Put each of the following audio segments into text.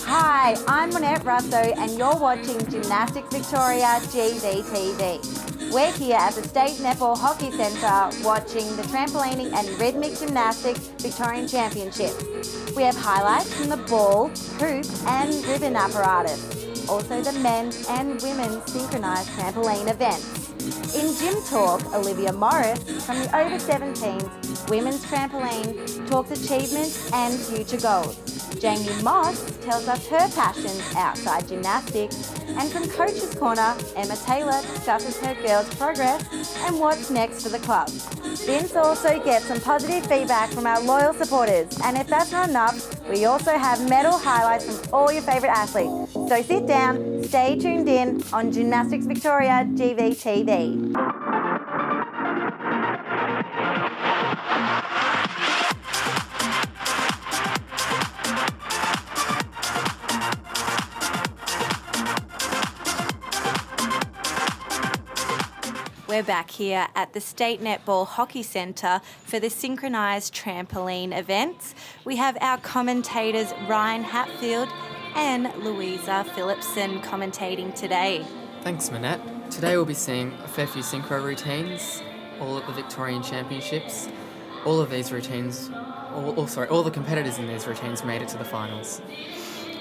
Hi, I'm Monette Russo and you're watching Gymnastics Victoria GVTV. We're here at the State Netball Hockey Centre watching the Trampolining and Rhythmic Gymnastics Victorian Championships. We have highlights from the ball, hoop and ribbon apparatus. Also the men's and women's synchronised trampoline events. In Gym Talk, Olivia Morris from the over 17s women's trampoline talks achievements and future goals. Jamie Moss tells us her passions outside gymnastics, and from Coach's Corner, Emma Taylor discusses her girls' progress and what's next for the club. Vince also gets some positive feedback from our loyal supporters, and if that's not enough, we also have medal highlights from all your favourite athletes. So sit down, stay tuned in on Gymnastics Victoria GVTV. We're back here at the State Netball Hockey Centre for the Synchronised Trampoline events. We have our commentators Ryan Hatfield and Louisa Phillipson commentating today. Thanks, Monette. Today we'll be seeing a fair few synchro routines, all at the Victorian Championships. All of these routines, all the competitors in these routines made it to the finals.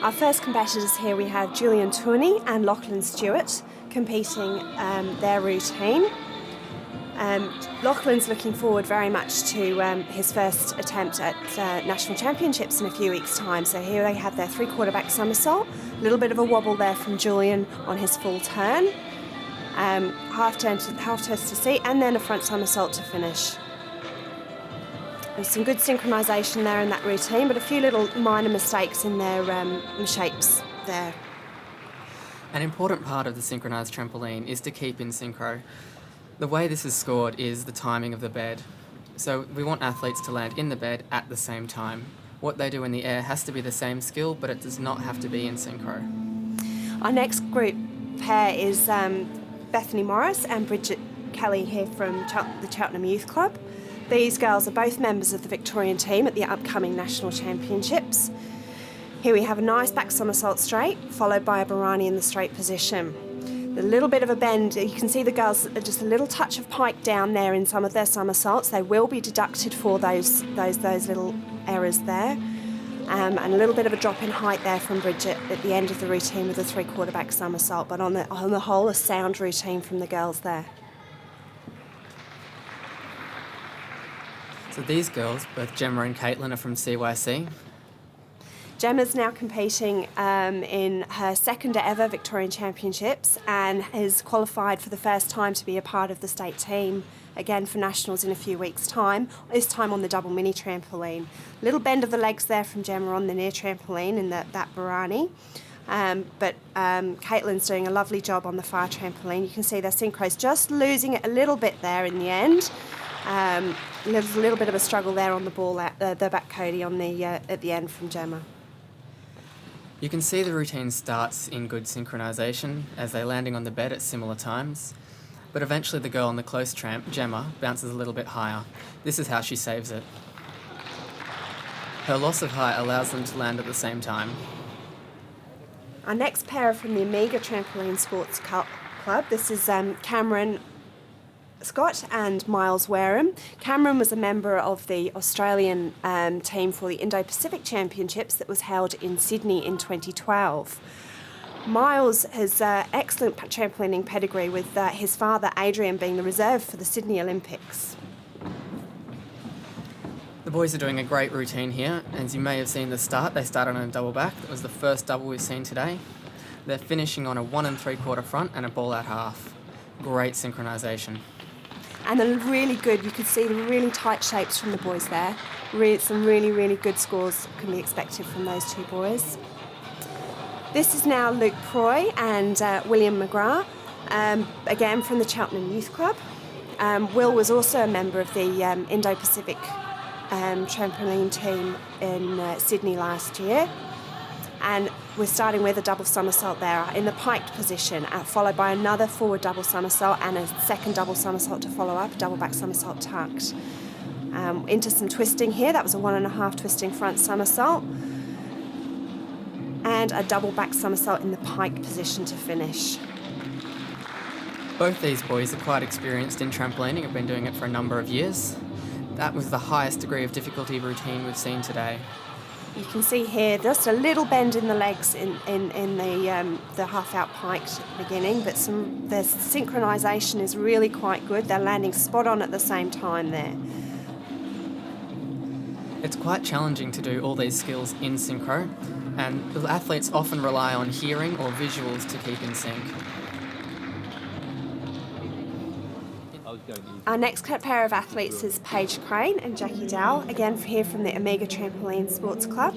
Our first competitors here we have Julian Torney and Lachlan Stewart competing their routine. Lachlan's looking forward very much to his first attempt at national championships in a few weeks' time. So here they have their three-quarterback somersault, a little bit of a wobble there from Julian on his full turn, half twist to seat, and then a front somersault to finish. There's some good synchronisation there in that routine, but a few little minor mistakes in their shapes there. An important part of the synchronised trampoline is to keep in synchro. The way this is scored is the timing of the bed. So we want athletes to land in the bed at the same time. What they do in the air has to be the same skill, but it does not have to be in synchro. Our next group pair is Bethany Morris and Brigid Kelly here from the Cheltenham Youth Club. These girls are both members of the Victorian team at the upcoming national championships. Here we have a nice back somersault straight, followed by a Barani in the straight position. A little bit of a bend, you can see the girls just a little touch of pike down there in some of their somersaults. They will be deducted for those little errors there. And a little bit of a drop in height there from Brigid at the end of the routine with a three-quarterback somersault, but on the whole, a sound routine from the girls there. So these girls, both Gemma and Caitlin, are from CYC. Gemma's now competing in her second ever Victorian Championships and has qualified for the first time to be a part of the state team, again for nationals in a few weeks' time, this time on the double mini trampoline. Little bend of the legs there from Gemma on the near trampoline in that Barani. But Caitlin's doing a lovely job on the far trampoline. You can see their synchros just losing it a little bit there in the end. There's a little bit of a struggle there on the ball, the back Cody on the at the end from Gemma. You can see the routine starts in good synchronisation as they're landing on the bed at similar times, but eventually the girl on the close tramp, Gemma, bounces a little bit higher. This is how she saves it. Her loss of height allows them to land at the same time. Our next pair are from the Amiga Trampoline Sports Club. This is Cameron Scott and Myles Wareham. Cameron was a member of the Australian team for the Indo-Pacific Championships that was held in Sydney in 2012. Myles has excellent trampolining pedigree with his father Ibrahim being the reserve for the Sydney Olympics. The boys are doing a great routine here. As you may have seen the start, they started on a double back. That was the first double we've seen today. They're finishing on a 1 3/4 front and a ball out half. Great synchronisation. And they're really good. You could see the really tight shapes from the boys there. Some really, really good scores can be expected from those two boys. This is now Luke Proy and William McGrath, again from the Cheltenham Youth Club. Will was also a member of the Indo-Pacific trampoline team in Sydney last year. And we're starting with a double somersault there in the piked position, followed by another forward double somersault and a second double somersault to follow up, double back somersault tucked. Into some twisting here. That was a 1.5 twisting front somersault. And a double back somersault in the pike position to finish. Both these boys are quite experienced in trampolining, have been doing it for a number of years. That was the highest degree of difficulty routine we've seen today. You can see here just a little bend in the legs in the half-out pike at the beginning, but their synchronisation is really quite good. They're landing spot on at the same time there. It's quite challenging to do all these skills in synchro, and the athletes often rely on hearing or visuals to keep in sync. Our next pair of athletes is Paige Crane and Jackie Dowell, again here from the Omega Trampoline Sports Club.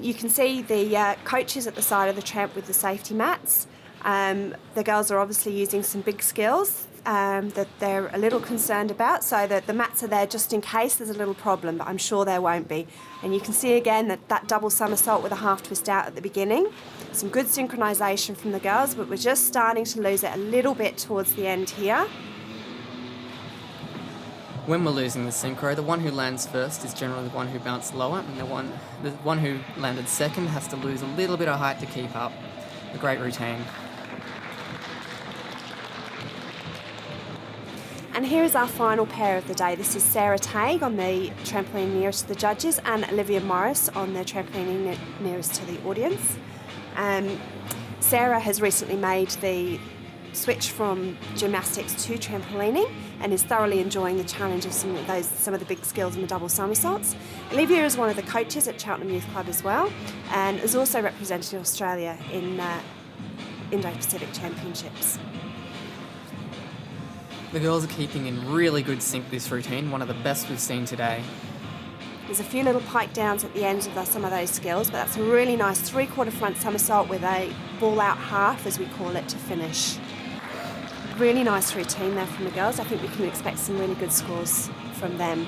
You can see the coaches at the side of the tramp with the safety mats. The girls are obviously using some big skills that they're a little concerned about, so that the mats are there just in case there's a little problem, but I'm sure there won't be. And you can see again that double somersault with a half twist out at the beginning. Some good synchronisation from the girls, but we're just starting to lose it a little bit towards the end here. When we're losing the synchro, the one who lands first is generally the one who bounced lower, and the one who landed second has to lose a little bit of height to keep up. A great routine. And here is our final pair of the day. This is Sarah Taig on the trampoline nearest to the judges and Olivia Morris on the trampoline nearest to the audience. Sarah has recently made the switch from gymnastics to trampolining and is thoroughly enjoying the challenge of some of the big skills in the double somersaults. Olivia is one of the coaches at Cheltenham Youth Club as well, and is also representing Australia in Indo-Pacific Championships. The girls are keeping in really good sync this routine, one of the best we've seen today. There's a few little pike downs at the ends of some of those skills, but that's a really nice 3/4 front somersault with a ball out half, as we call it, to finish. Really nice routine there from the girls. I think we can expect some really good scores from them.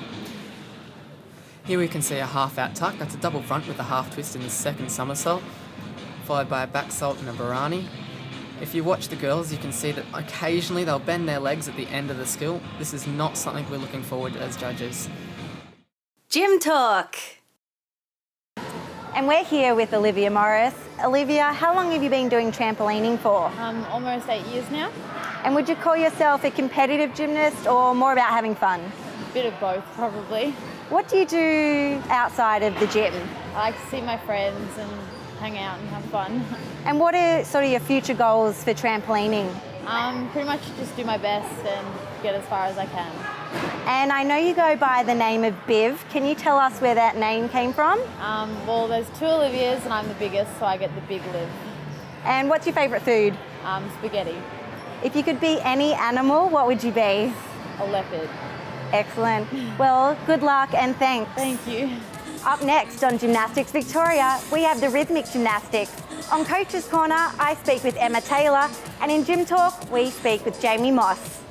Here we can see a half out tuck. That's a double front with a half twist in the second somersault, followed by a back salt and a barani. If you watch the girls, you can see that occasionally they'll bend their legs at the end of the skill. This is not something we're looking forward to as judges. Gym Talk. And we're here with Olivia Morris. Olivia, how long have you been doing trampolining for? Almost 8 years now. And would you call yourself a competitive gymnast or more about having fun? A bit of both, probably. What do you do outside of the gym? I like to see my friends and hang out and have fun. And what are sort of your future goals for trampolining? Pretty much just do my best and get as far as I can. And I know you go by the name of Biv. Can you tell us where that name came from? Well, there's 2 Olivias and I'm the biggest, so I get the big Liv. And what's your favourite food? Spaghetti. If you could be any animal, what would you be? A leopard. Excellent. Well, good luck and thanks. Thank you. Up next on Gymnastics Victoria, we have the rhythmic gymnastics. On Coach's Corner, I speak with Emma Taylor, and in Gym Talk, we speak with Jamie Moss.